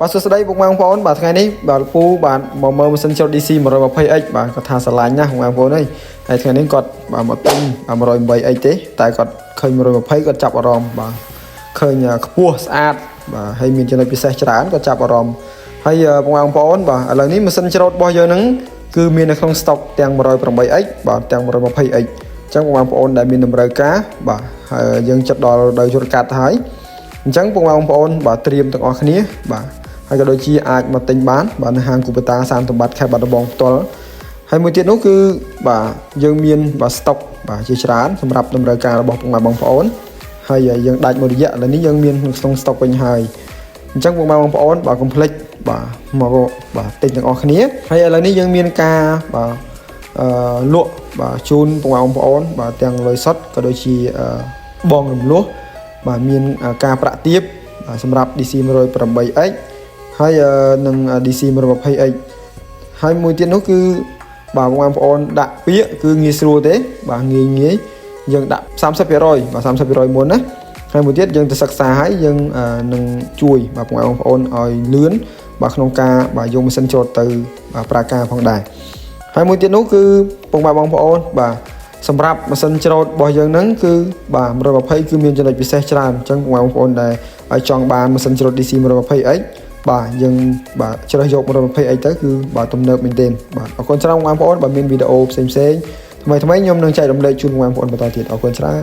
បាទសួស្តីបងប្អូនបាទថ្ងៃនេះបាទពូបាទមកមើលម៉ាស៊ីនច្រូត DC 120X បាទគាត់ថាស្រឡាញ់ណាស់បងប្អូនអើយហើយថ្ងៃនេះគាត់បាទមកទិញ 108X ទេតែគាត់ឃើញ120គាត់ចាប់អារម្មណ៍បាទឃើញខ្ពស់ស្អាតបាទហើយមានចំណុចពិសេសច្រើនគាត់ចាប់អារម្មណ៍ហើយបងប្អូនបាទឥឡូវនេះម៉ាស៊ីនច្រូតរបស់យើងហ្នឹងគឺមាននៅក្នុងស្តុកទាំង 108X បាទទាំង 120X អញ្ចឹងបងប្អូនដែលមានតម្រូវការបាទហើយយើងចិត្តដល់ដោយជូនកាត់ទៅហើយអញ្ចឹងបងប្អូនបាទត្រៀមទាំងអស់គ្នាបាទហើយក៏ដូចជាអាចមកទិញបានបាទនៅហាងគូបតាសានសម្បត្តិខេត្តបាត់ដំបងផ្ទាល់ហើយមួយទៀតនោះគឺបាទយើងមានបាទស្តុកបាទជាច្រើនសម្រាប់តម្រូវការរបស់បងប្អូនហើយយើងដាច់មួយរយៈឥឡូវនេះយើងមានក្នុងស្តុកវិញហើយអញ្ចឹងបងប្អូនបាទកុំភ្លេចបាទមកបាទទិញទាំងអស់គ្នាហើយឥឡូវនេះយើងមានការបាទលក់បាទជូនបងប្អូនបាទទាំងលុយសុទ្ធក៏ដូចជាបងរំលោះបាទមានការប្រាក់ទាបសម្រាប់ DC 108X ហើយនឹង DC 120X ហើយមួយទៀតនោះគឺបាទបងប្អូនដាក់ពាក្យគឺងាយស្រួលទេបាទងាយយើងដាក់ 30% បាទ 30% មុនណាហើយមួយទៀតយើងទៅសិក្សាហើយយើងនឹងជួយបាទបងប្អូនឲ្យលឿនបាទក្នុងការបាទយកម៉ាស៊ីនច្រូតទៅបាទប្រើការផងដែរហើយមួយទៀតនោះគឺបងប្អូនបាទសម្រាប់ម៉ាស៊ីនច្រូតរបស់យើងហ្នឹងគឺបាទ120គឺមានចំណុចពិសេសច្រើនអញ្ចឹងបងប្អូនដែលឲ្យចង់បានម៉ាស៊ីនច្រូត DC 120X បាទយើងបាទជ្រើសយក 120X ទៅគឺបាទទំនើបមែនទែនបាទអរគុណច្រើនបងប្អូនបាទមានវីដេអូផ្សេងថ្មីខ្ញុំនឹងចែករំលែកជូនបងប្អូនបន្តទៀតអរគុណច្រើន